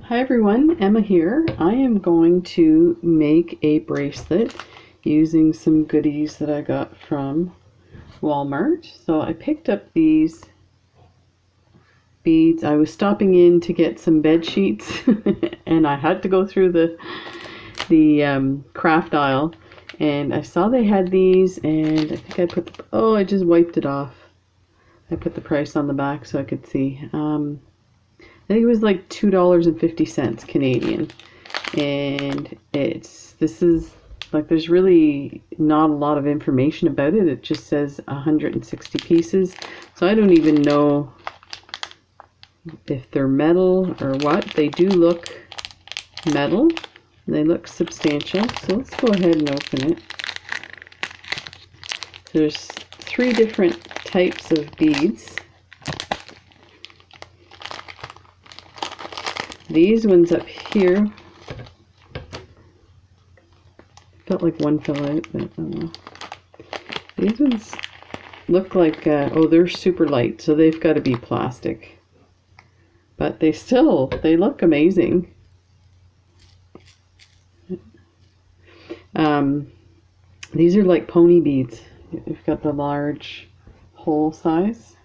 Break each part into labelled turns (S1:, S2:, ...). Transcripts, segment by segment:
S1: Hi everyone, Emma here. I am going to make a bracelet using some goodies that I got from Walmart. So I picked up these beads. I was stopping in to get some bed sheets and I had to go through the craft aisle, and I saw they had these, and I think I just wiped it off. I put the price on the back so I could see. I think it was like $2.50 Canadian, and this is like, there's really not a lot of information about it. It just says 160 pieces, so I don't even know if they're metal or what. They do look metal, they look substantial, so let's go ahead and open it. There's 3 different types of beads. These ones up here, felt like one fell out, but I don't know. These ones look like, they're super light, so they've got to be plastic. But they look amazing. These are like pony beads. You've got the large hole size.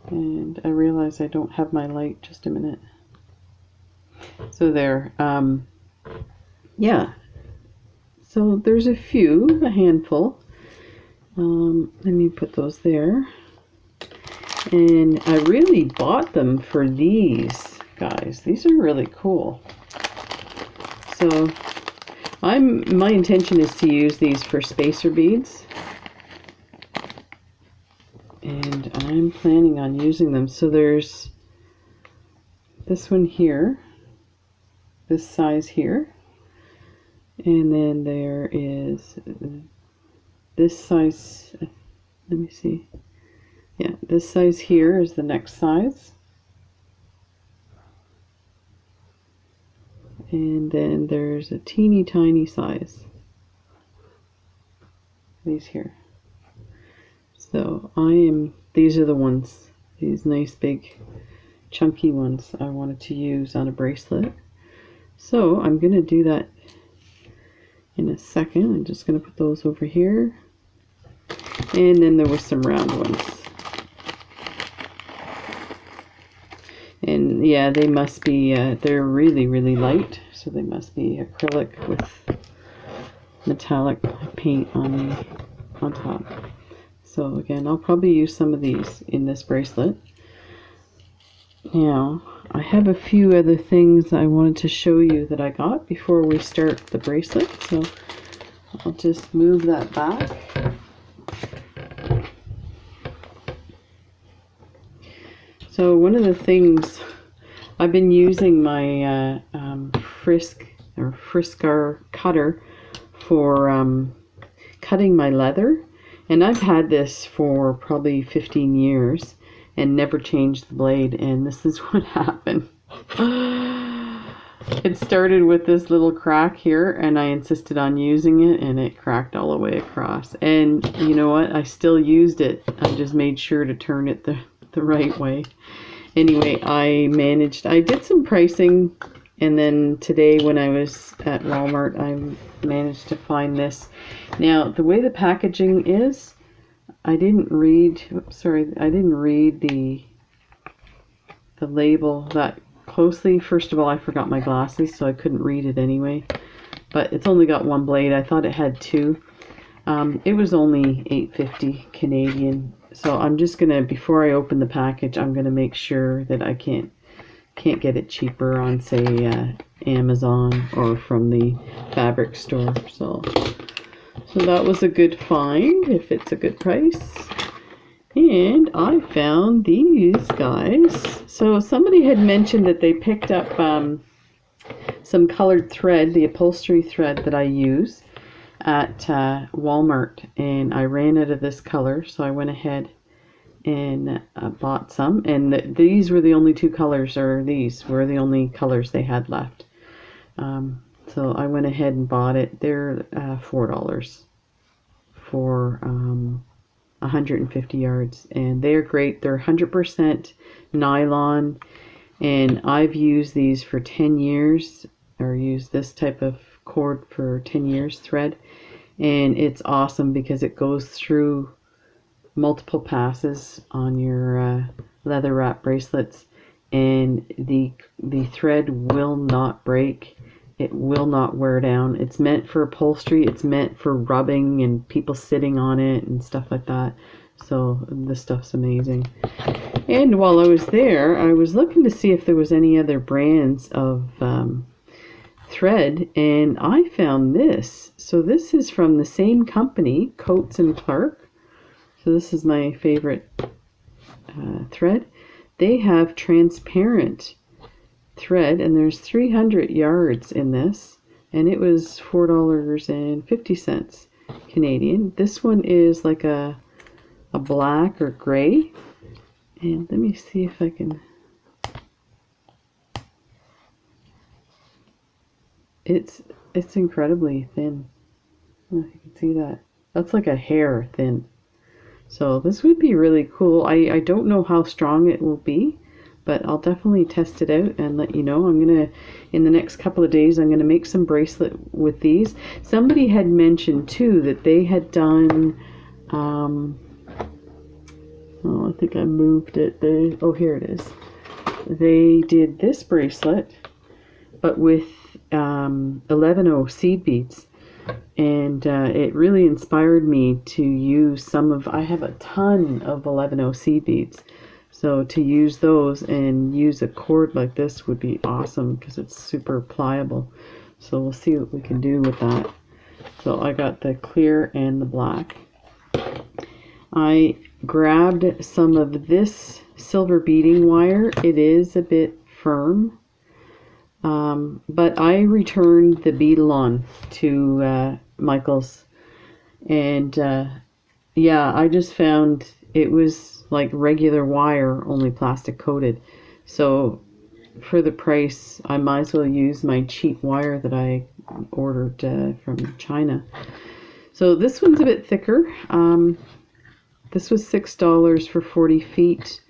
S1: And I realize I don't have my light, just a minute. So there, yeah, so there's a handful. Let me put those there. And I really bought them for these guys. These are really cool. So my intention is to use these for spacer beads. And I'm planning on using them. So there's this one here, this size here, and then there is this size. Let me see. Yeah, this size here is the next size, and then there's a teeny tiny size, these here. So these are the ones, these nice big chunky ones I wanted to use on a bracelet. So I'm going to do that in a second. I'm just going to put those over here. And then there was some round ones. And yeah, they must be, they're really, really light. So they must be acrylic with metallic paint on top. So again, I'll probably use some of these in this bracelet. Now, I have a few other things I wanted to show you that I got before we start the bracelet. So I'll just move that back. So one of the things, I've been using my Frisker cutter for cutting my leather. And I've had this for probably 15 years and never changed the blade, and this is what happened. It started with this little crack here, and I insisted on using it, and it cracked all the way across. And you know what? I still used it. I just made sure to turn it the right way. Anyway, I did some pricing, and then today when I was at Walmart, I managed to find this. Now, the way the packaging is, I didn't read the label that closely. First of all, I forgot my glasses, so I couldn't read it anyway. But it's only got 1 blade. I thought it had 2. It was only $8.50 Canadian. So I'm just gonna, before I open the package, I'm gonna make sure that I can't get it cheaper on, say, Amazon or from the fabric store. So that was a good find, if it's a good price. And I found these guys. So somebody had mentioned that they picked up some colored thread, the upholstery thread that I use at Walmart, and I ran out of this color, so I went ahead and bought some. And these were the only 2 colors, or these were the only colors they had left. So I went ahead and bought it. They're $4 for 150 yards, and they're great. They're 100% nylon, And I've used these for 10 years, or used this type of cord for 10 years, thread. And it's awesome because it goes through multiple passes on your leather wrap bracelets, and the thread will not break. It will not wear down. It's meant for upholstery. It's meant for rubbing and people sitting on it and stuff like that. So this stuff's amazing. And while I was there, I was looking to see if there was any other brands of thread, and I found this. So this is from the same company, Coates and Clark. So this is my favorite thread. They have transparent thread, and there's 300 yards in this, and it was $4.50 Canadian. This one is like a black or gray, and let me see if I can. It's incredibly thin. I don't know if you can see that. That's like a hair thin. So this would be really cool. I don't know how strong it will be, but I'll definitely test it out and let you know. In the next couple of days, I'm gonna make some bracelet with these. Somebody had mentioned too that they had done, oh, I think I moved it. Oh, here it is. They did this bracelet, but with 11O seed beads. And it really inspired me to use some of, I have a ton of 11O seed beads. So to use those and use a cord like this would be awesome because it's super pliable. So we'll see what we can do with that. So I got the clear and the black. I grabbed some of this silver beading wire. It is a bit firm. But I returned the Beadalon to Michael's, and yeah, I just found it was like regular wire, only plastic coated. So for the price, I might as well use my cheap wire that I ordered from China. So this one's a bit thicker. This was $6 for 40 feet.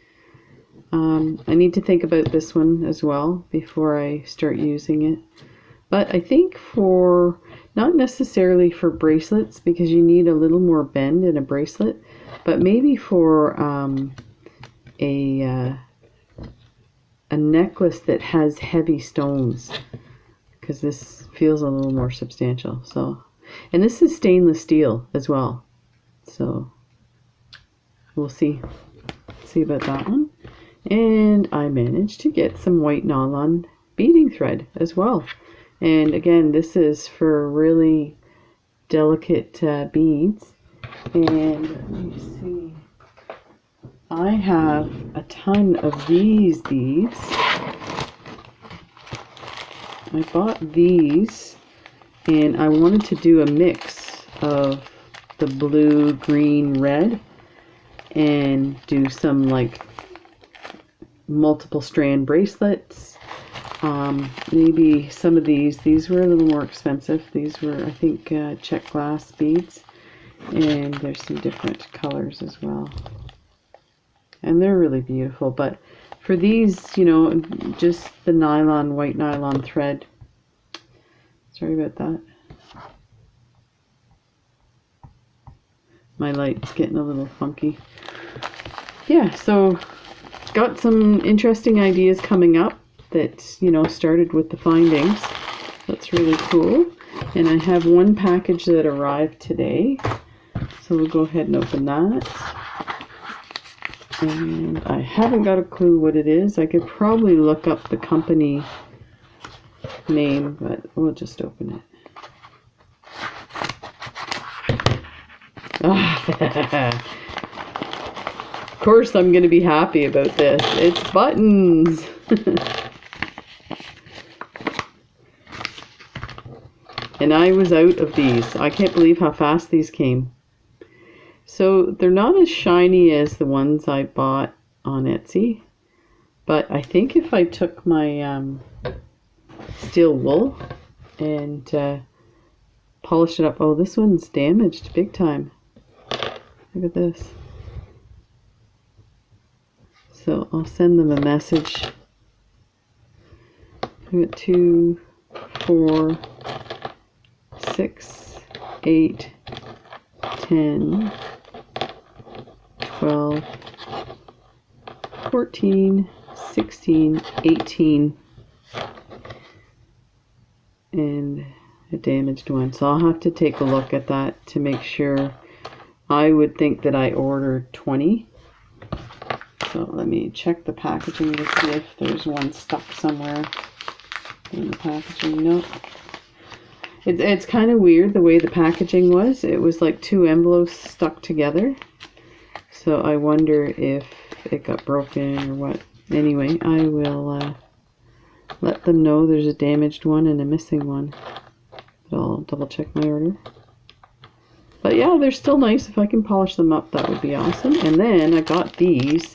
S1: I need to think about this one as well before I start using it. But I think for, not necessarily for bracelets, because you need a little more bend in a bracelet, but maybe for a necklace that has heavy stones, because this feels a little more substantial. So, and this is stainless steel as well. So we'll see about that one. And I managed to get some white nylon beading thread as well. And again, this is for really delicate beads. And let me see. I have a ton of these beads. I bought these, and I wanted to do a mix of the blue, green, red, and do some like multiple strand bracelets. Maybe some of these were a little more expensive. These were, I think, check glass beads, and there's some different colors as well, and they're really beautiful. But for these, you know, just the nylon, white nylon thread. Sorry about that. My light's getting a little funky. Yeah, so got some interesting ideas coming up that, you know, started with the findings. That's really cool. And I have one package that arrived today, so we'll go ahead and open that. And I haven't got a clue what it is. I could probably look up the company name, but we'll just open it. Of course I'm going to be happy about this. It's buttons. And I was out of these. I can't believe how fast these came. So they're not as shiny as the ones I bought on Etsy, but I think if I took my steel wool and polished it up. Oh, this one's damaged big time. Look at this. So I'll send them a message I got 2, 4, 6, 8, 10, 12, 14, 16, 18, and a damaged one. So I'll have to take a look at that to make sure. I would think that I ordered 20. So let me check the packaging to see if there's one stuck somewhere in the packaging. No. It's kind of weird the way the packaging was. It was like 2 envelopes stuck together. So I wonder if it got broken or what. Anyway, I will let them know there's a damaged one and a missing one. But I'll double check my order. But yeah, they're still nice. If I can polish them up, that would be awesome. And then I got these.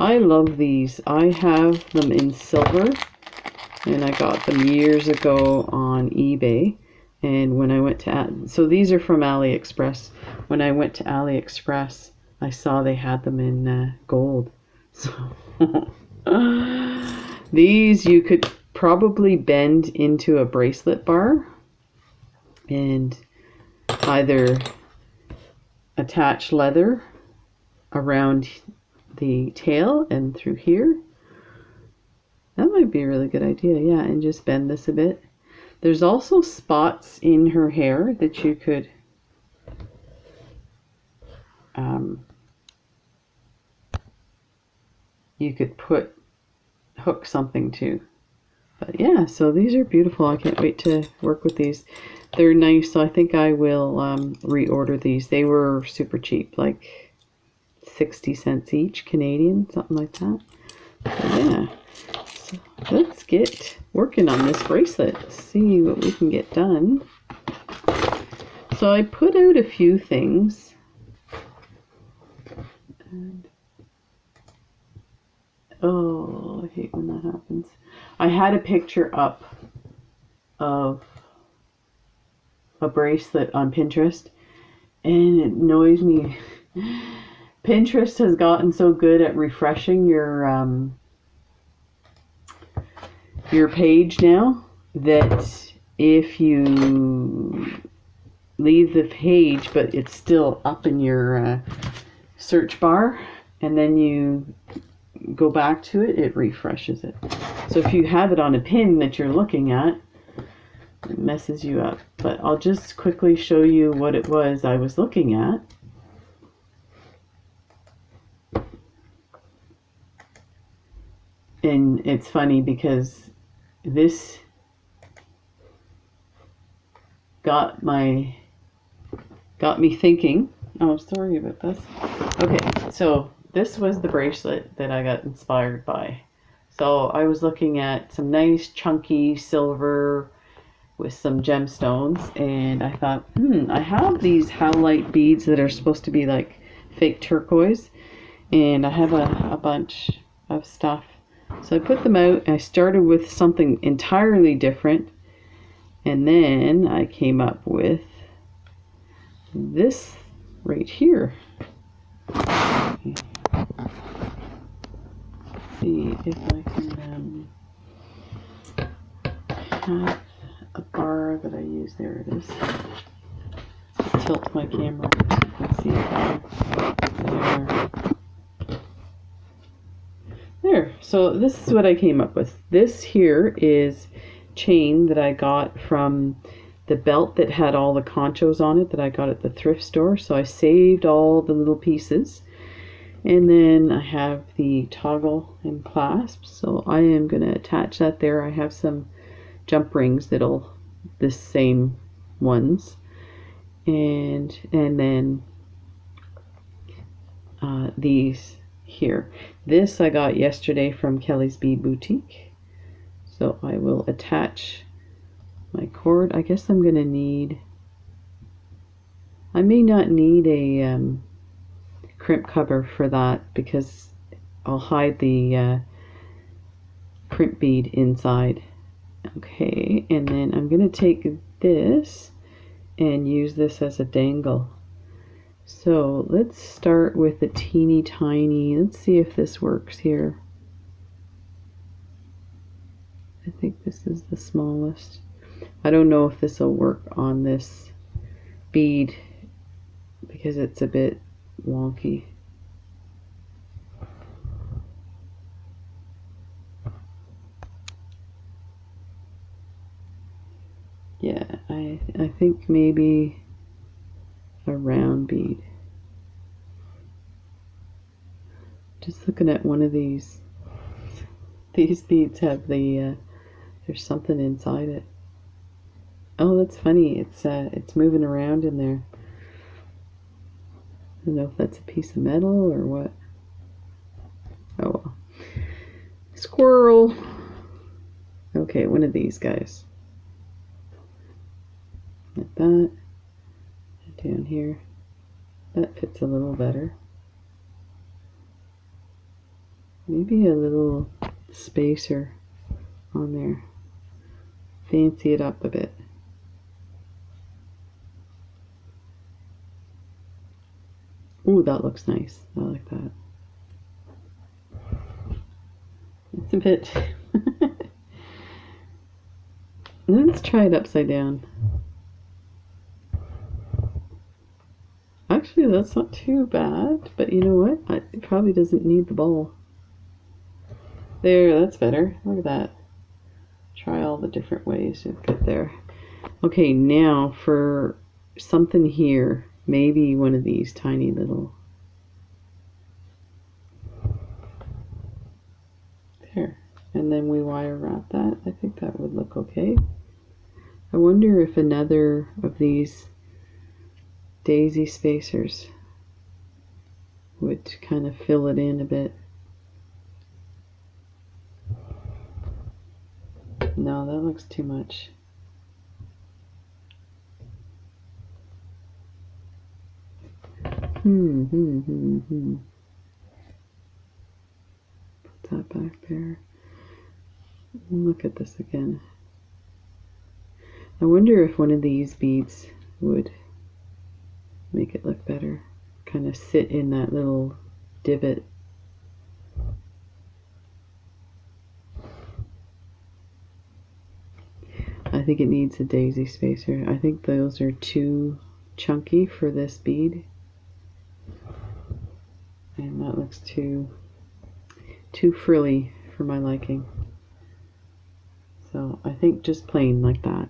S1: I love these. I have them in silver. And I got them years ago on eBay. And when I went to... So these are from AliExpress. When I went to AliExpress, I saw they had them in gold. So these you could probably bend into a bracelet bar. And either attach leather around the tail and through here. That might be a really good idea, yeah, and just bend this a bit. There's also spots in her hair that you could hook something to. But yeah, so these are beautiful. I can't wait to work with these. They're nice, so I think I will reorder these. They were super cheap, like 60 cents each, Canadian, something like that. But yeah, so let's get working on this bracelet, see what we can get done. So I put out a few things. And, oh, I hate when that happens. I had a picture up of a bracelet on Pinterest, and it annoys me. Pinterest has gotten so good at refreshing your page now that if you leave the page but it's still up in your search bar and then you go back to it, it refreshes it. So if you have it on a pin that you're looking at, it messes you up. But I'll just quickly show you what it was I was looking at. And it's funny because this got me thinking. Oh, sorry about this. Okay, so this was the bracelet that I got inspired by. So I was looking at some nice chunky silver with some gemstones, and I thought, I have these howlite beads that are supposed to be like fake turquoise, and I have a bunch of stuff. So I put them out. I started with something entirely different, and then I came up with this right here. See if I can have a bar that I use. There it is. Just tilt my camera so you can see it better. There. So this is what I came up with. This here is chain that I got from the belt that had all the conchos on it that I got at the thrift store. So I saved all the little pieces. And then I have the toggle and clasp. So I am going to attach that there. I have some jump rings that'll the same ones. And then these here. This I got yesterday from Kelly's Bead Boutique. So I will attach my cord. I guess I'm going to need, I may not need a crimp cover for that because I'll hide the crimp bead inside. Okay, and then I'm going to take this and use this as a dangle. So let's start with the teeny tiny, let's see if this works here. I think this is the smallest. I don't know if this will work on this bead because it's a bit wonky. Yeah, I think maybe a round bead. Just looking at one of these. These beads have the there's something inside it. Oh, that's funny. It's moving around in there. I don't know if that's a piece of metal or what. Oh well. Squirrel. Okay, one of these guys. Like that. Down here. That fits a little better. Maybe a little spacer on there. Fancy it up a bit. Ooh, that looks nice. I like that. It's a bit... Let's try it upside down. Actually, that's not too bad, but you know what? It probably doesn't need the ball. There, that's better. Look at that. Try all the different ways to get there. Okay, now for something here. Maybe one of these tiny little... There. And then we wire wrap that. I think that would look okay. I wonder if another of these daisy spacers would kind of fill it in a bit. No, that looks too much. Put that back there. Look at this again. I wonder if one of these beads would make it look better. Kind of sit in that little divot. I think it needs a daisy spacer. I think those are too chunky for this bead. And that looks too frilly for my liking. So I think just plain like that.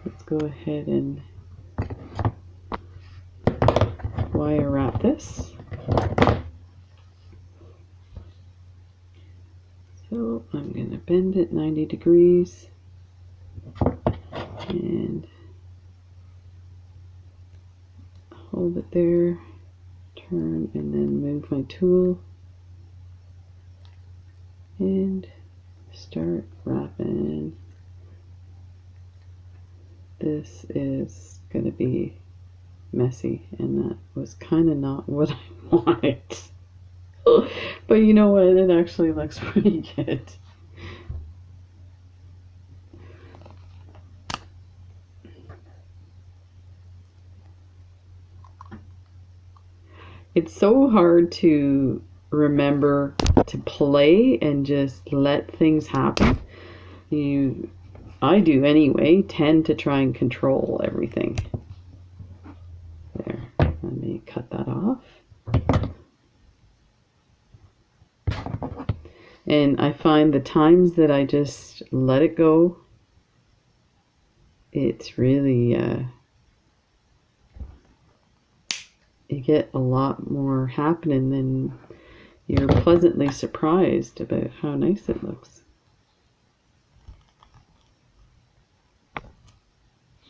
S1: Let's go ahead and wire wrap this. So I'm going to bend it 90 degrees and hold it there, turn, and then move my tool and start wrapping. This is going to be messy, and that was kind of not what I wanted. But you know what? It actually looks pretty good. It's so hard to remember to play and just let things happen. I do anyway, tend to try and control everything. There, let me cut that off. And I find the times that I just let it go, it's really, you get a lot more happening than you're pleasantly surprised about how nice it looks.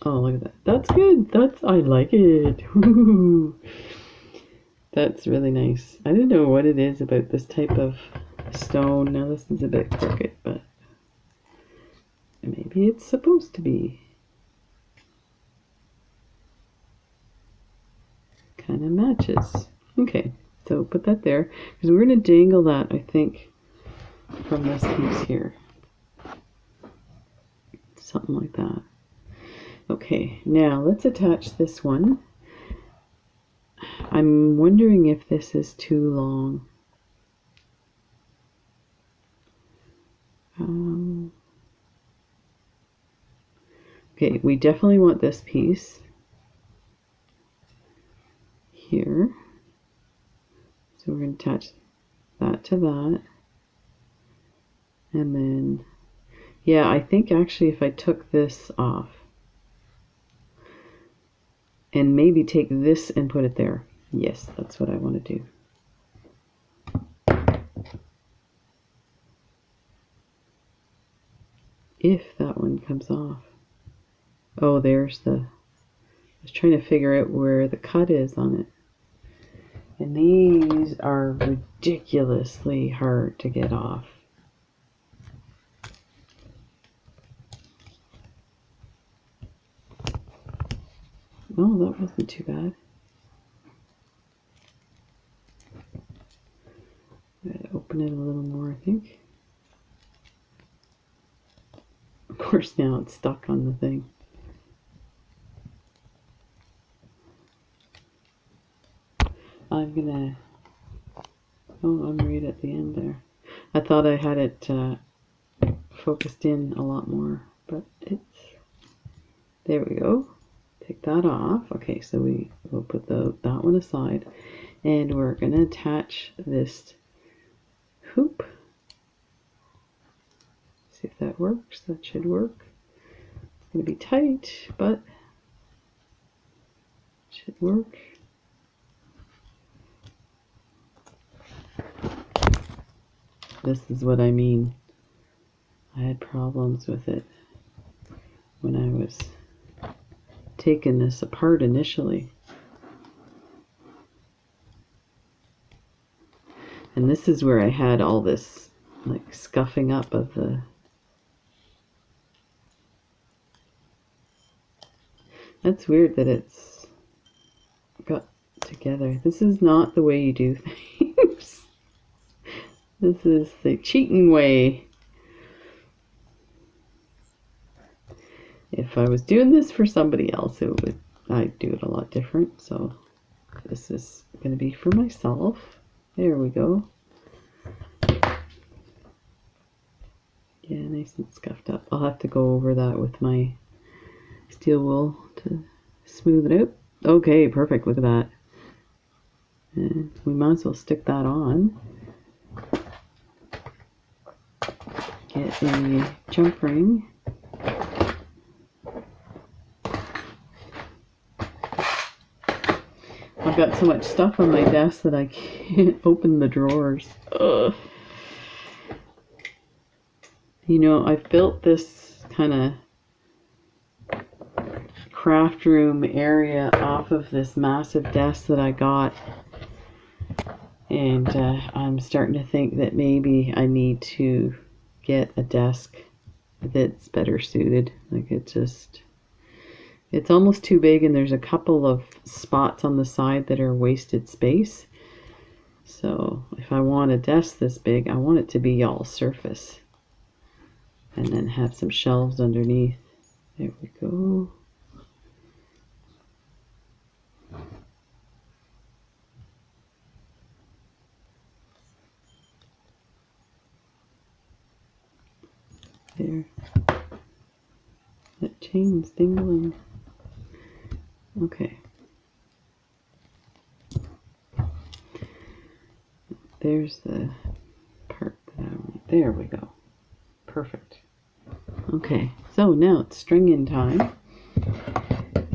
S1: Oh, look at that. That's good. I like it. Woo-hoo. That's really nice. I don't know what it is about this type of stone. Now this is a bit crooked, but maybe it's supposed to be. Kind of matches. Okay, so put that there, because we're going to dangle that, I think, from this piece here. Something like that. Okay, now let's attach this one. I'm wondering if this is too long. Okay, we definitely want this piece here. So we're going to attach that to that. And then, yeah, I think actually if I took this off and maybe take this and put it there. Yes, that's what I want to do. If that one comes off. Oh, there's the, I was trying to figure out where the cut is on it. And these are ridiculously hard to get off. Oh, that wasn't too bad. Open it a little more, I think. Of course, now it's stuck on the thing. I'm gonna, oh, I'm right at the end there. I thought I had it focused in a lot more, but it's, there we go. Take that off. Okay, so we will put that one aside, and we're gonna attach this hoop. See if that works. That should work. It's gonna be tight, but it should work. This is what I mean. I had problems with it when I was taking this apart initially. And this is where I had all this like scuffing up of the, that's weird that it's got together. This is not the way you do things. This is the cheating way. If I was doing this for somebody else, I'd do it a lot different. So this is going to be for myself. There we go. Yeah, nice and scuffed up. I'll have to go over that with my steel wool to smooth it out. Okay, perfect. Look at that. And we might as well stick that on. Get a jump ring. I've got so much stuff on my desk that I can't open the drawers. Ugh. You know, I've built this kind of craft room area off of this massive desk that I got. And I'm starting to think that maybe I need to get a desk that's better suited. Like it's almost too big, and there's a couple of spots on the side that are wasted space. So if I want a desk this big, I want it to be all surface. And then have some shelves underneath. There we go. There. That chain's dingling. Okay. There's the part that I want. There we go. Perfect. Okay, so now it's stringing time.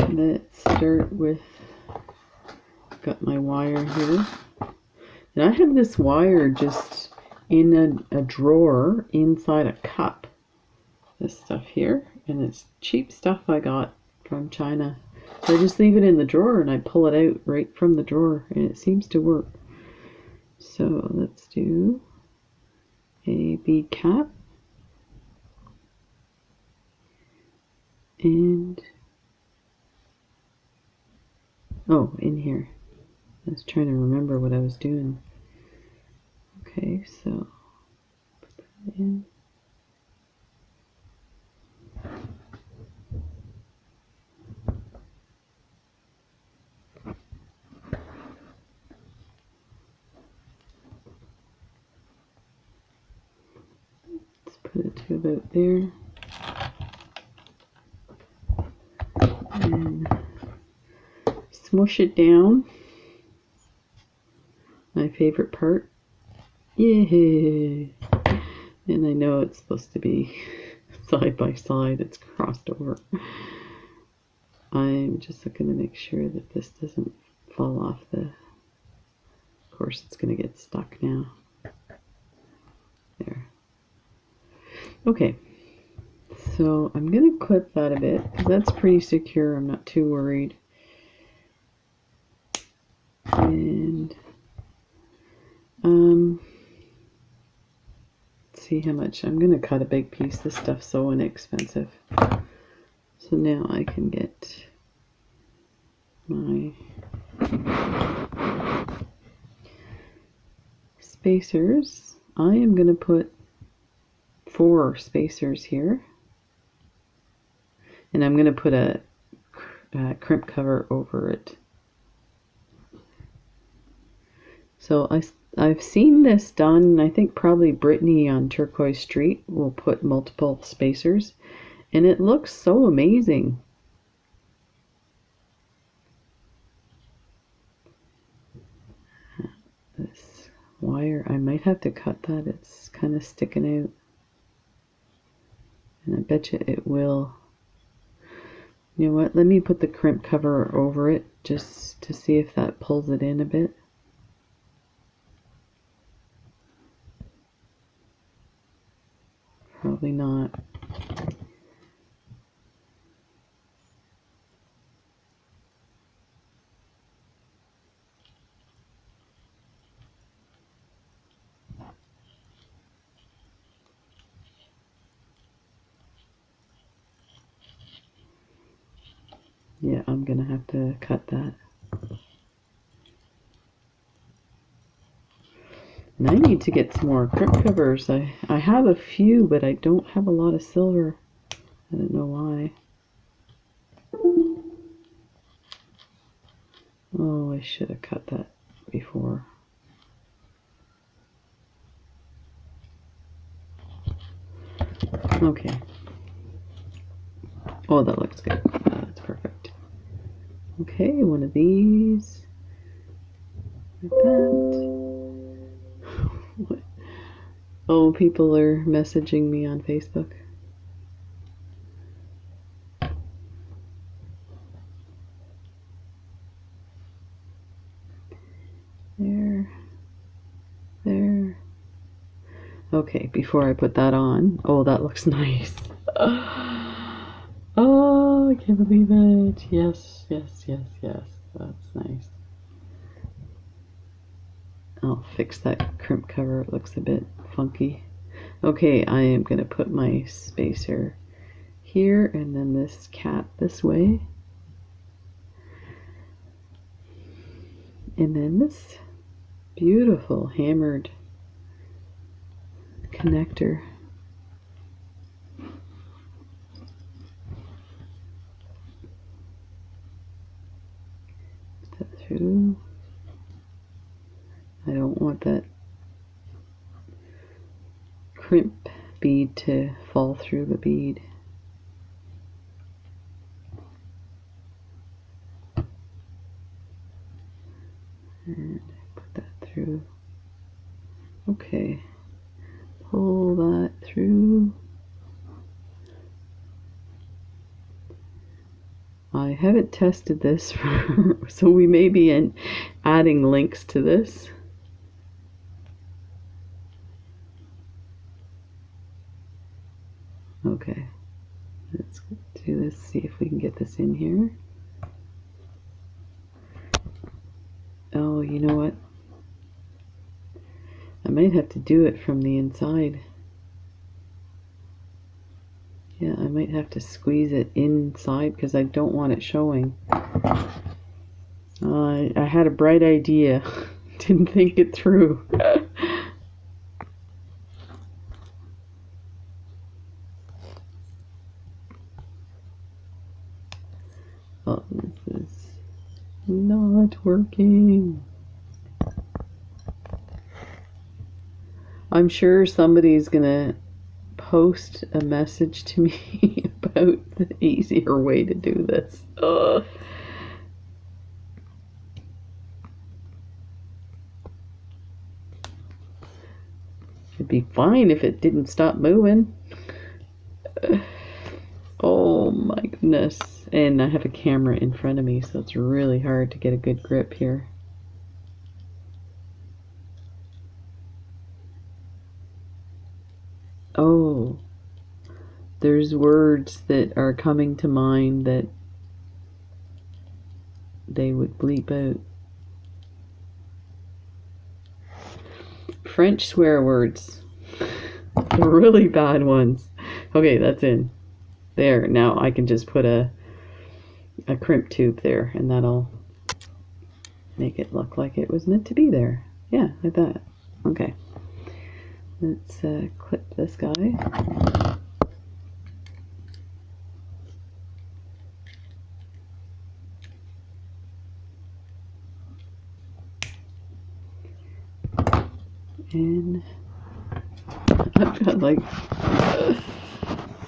S1: Let's start with, got my wire here. And I have this wire just in a drawer inside a cup. This stuff here, and it's cheap stuff I got from China. So I just leave it in the drawer and I pull it out right from the drawer, and it seems to work. So let's do a bead cap. And, oh, in here. I was trying to remember what I was doing. Okay, so put that in. Let's put it about there. And smush it down. My favorite part. Yay! And I know it's supposed to be side by side. It's crossed over. I'm just looking to make sure that this doesn't fall off the... Of course, it's going to get stuck now. There. Okay. So I'm going to clip that a bit because that's pretty secure. I'm not too worried. And let's see how much. I'm going to cut a big piece. This stuff's so inexpensive. So now I can get my spacers. I am going to put 4 spacers here. And I'm going to put a crimp cover over it. So I've seen this done. I think probably Brittany on Turquoise Street will put multiple spacers. And it looks so amazing. This wire, I might have to cut that. It's kind of sticking out. And I bet you it will. You know what? Let me put the crimp cover over it just to see if that pulls it in a bit. Probably not. Yeah, I'm gonna have to cut that. And I need to get some more crimp covers. I have a few, but I don't have a lot of silver. I don't know why. Oh, I should have cut that before. Okay. Oh, that looks good. That's perfect. Okay, one of these. Like that. What? Oh, people are messaging me on Facebook. There. There. Okay, before I put that on. Oh, that looks nice. Oh, I can't believe it. Yes, yes, yes, yes. That's nice. I'll fix that crimp cover. It looks a bit funky. Okay, I am going to put my spacer here and then this cap this way. And then this beautiful hammered connector. Put that through. I don't want that crimp bead to fall through the bead. And put that through. Okay. Pull that through. I haven't tested this, so we may be adding links to this. Okay, let's do this, see if we can get this in here. Oh, you know what? I might have to do it from the inside. Yeah, I might have to squeeze it inside because I don't want it showing. I had a bright idea. Didn't think it through. Oh, this is not working. I'm sure somebody's gonna post a message to me about the easier way to do this. Ugh. It'd be fine if it didn't stop moving. Oh my goodness. And I have a camera in front of me, so it's really hard to get a good grip here. Oh, there's words that are coming to mind that they would bleep out. French swear words. Really bad ones. Okay, that's in. There, now I can just put a crimp tube there, and that'll make it look like it was meant to be there. Yeah, like that. Okay. Let's clip this guy. And I've got like,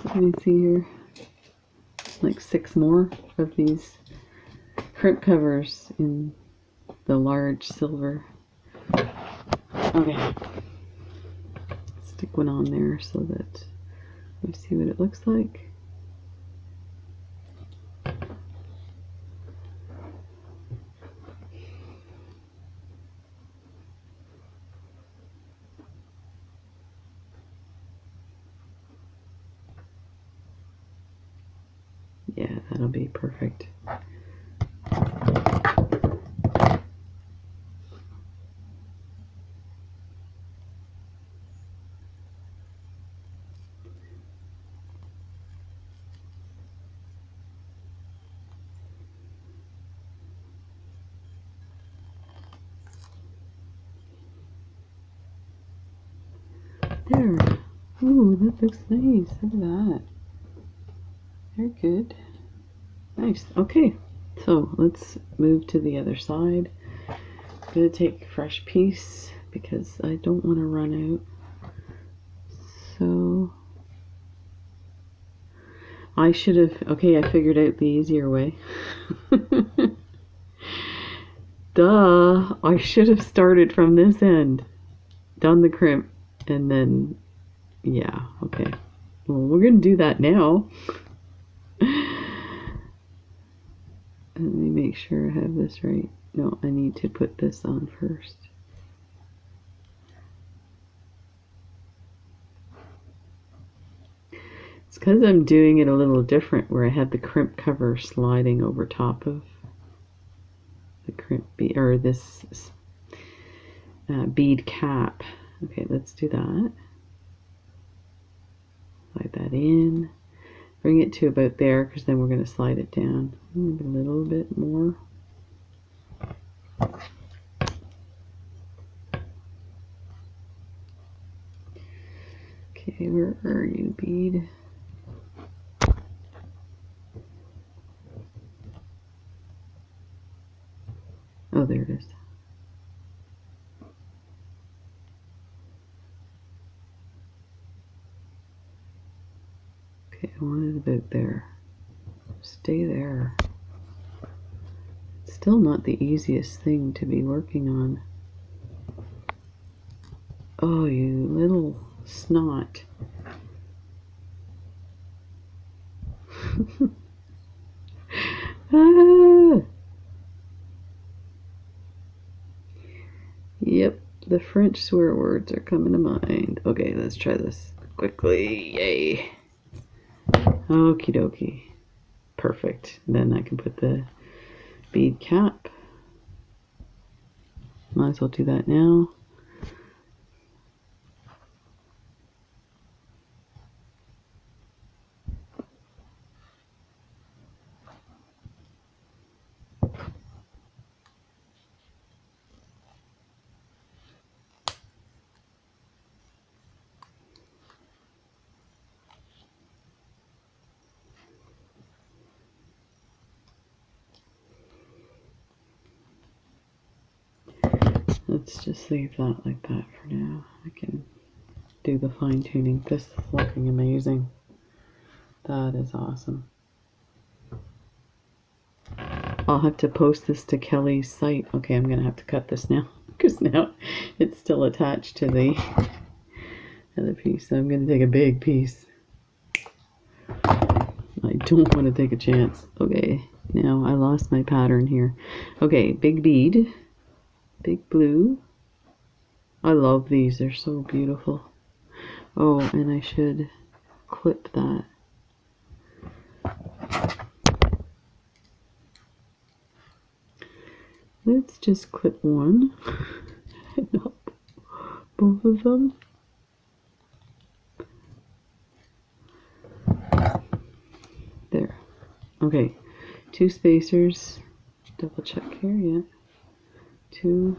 S1: let me see here, like 6 more of these crimp covers in the large silver. Okay. Stick one on there so that you see what it looks like. Yeah, that'll be perfect. There. Ooh, that looks nice. Look at that. Very good. Nice. Okay, so let's move to the other side. I'm going to take a fresh piece because I don't want to run out. So I should have, okay, I figured out the easier way. Duh, I should have started from this end, done the crimp, and then, yeah, okay. Well, we're going to do that now. Let me make sure I have this right. No, I need to put this on first. It's because I'm doing it a little different, where I have the crimp cover sliding over top of the crimp bead, or this bead cap. Okay, let's do that. Slide that in. Bring it to about there, because then we're going to slide it down. Maybe a little bit more. Okay, where are you, bead? Oh, there it is. Okay, I want it about there. Stay there. It's still not the easiest thing to be working on. Oh, you little snot. Ah! Yep, the French swear words are coming to mind. Okay, let's try this quickly. Yay. Okie dokie. Perfect. Then I can put the bead cap. Might as well do that now. Let's just leave that like that for now. I can do the fine tuning. This is looking amazing. That is awesome. I'll have to post this to Kelly's site. Okay, I'm gonna have to cut this now because now it's still attached to the other piece. So I'm gonna take a big piece. I don't want to take a chance. Okay, now I lost my pattern here. Okay, big bead, big blue. I love these, they're so beautiful. Oh, and I should clip that. Let's just clip one, and not both of them. There. Okay, 2 spacers. Double check here, yeah. 2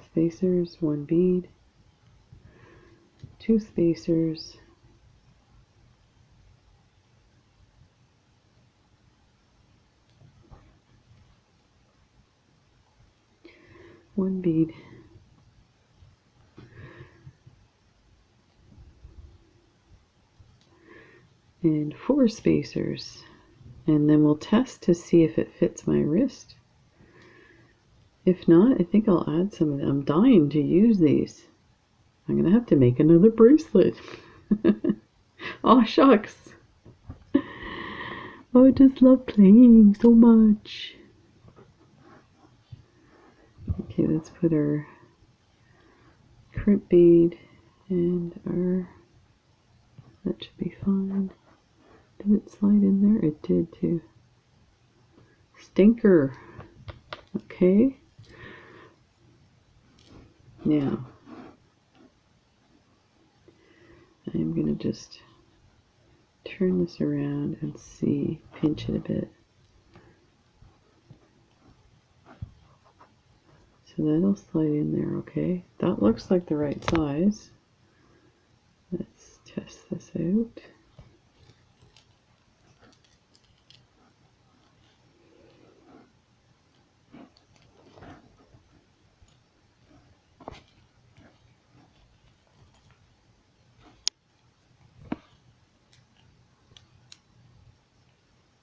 S1: spacers, 1 bead. 2 spacers. 1 bead. And 4 spacers. And then we'll test to see if it fits my wrist. If not, I think I'll add some of them. I'm dying to use these. I'm gonna have to make another bracelet. Oh shucks. Oh, I just love playing so much. Okay, let's put our crimp bead and our, that should be fine. Did it slide in there? It did too. Stinker. Okay. Now, I'm going to just turn this around and see, pinch it a bit. So that'll slide in there, okay? That looks like the right size. Let's test this out.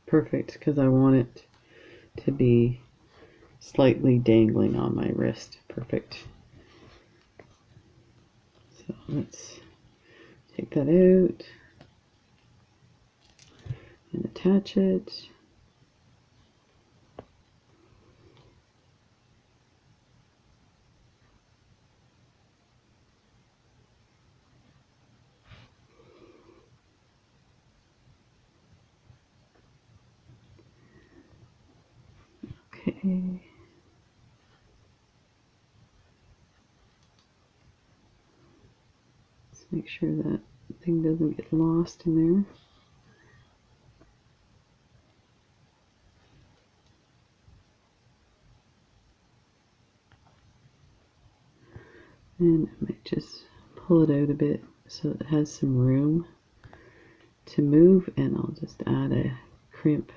S1: Perfect, because I want it to be slightly dangling on my wrist. Perfect. So let's take that out and attach it. Okay. Let's make sure that thing doesn't get lost in there. And I might just pull it out a bit so it has some room to move, and I'll just add a crimp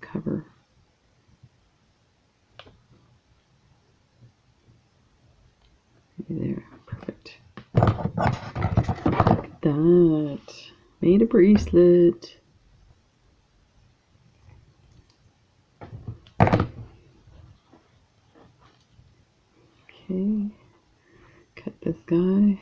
S1: cover. There, perfect. Look at that. Made a bracelet. Okay. Cut this guy.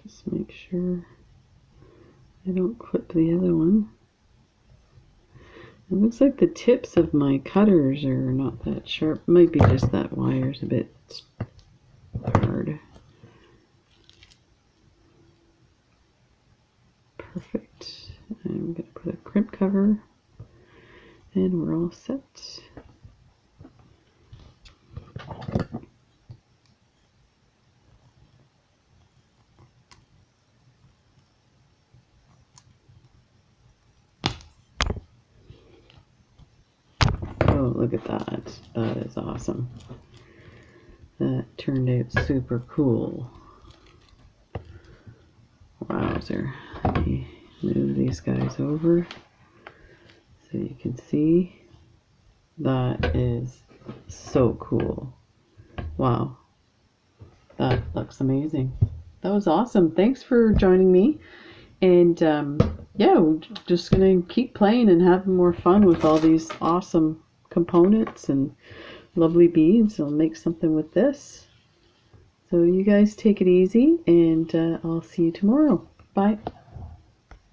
S1: Just make sure I don't clip the other one. It looks like the tips of my cutters are not that sharp. Might be just that wire's a bit hard. Perfect. I'm going to put a crimp cover and we're all set. Oh, look at that. That is awesome. That turned out super cool. Wowzer. Let me move these guys over so you can see. That is so cool. Wow. That looks amazing. That was awesome. Thanks for joining me. And yeah, we're just going to keep playing and having more fun with all these awesome components and lovely beads. I'll make something with this. So you guys take it easy, and I'll see you tomorrow. Bye.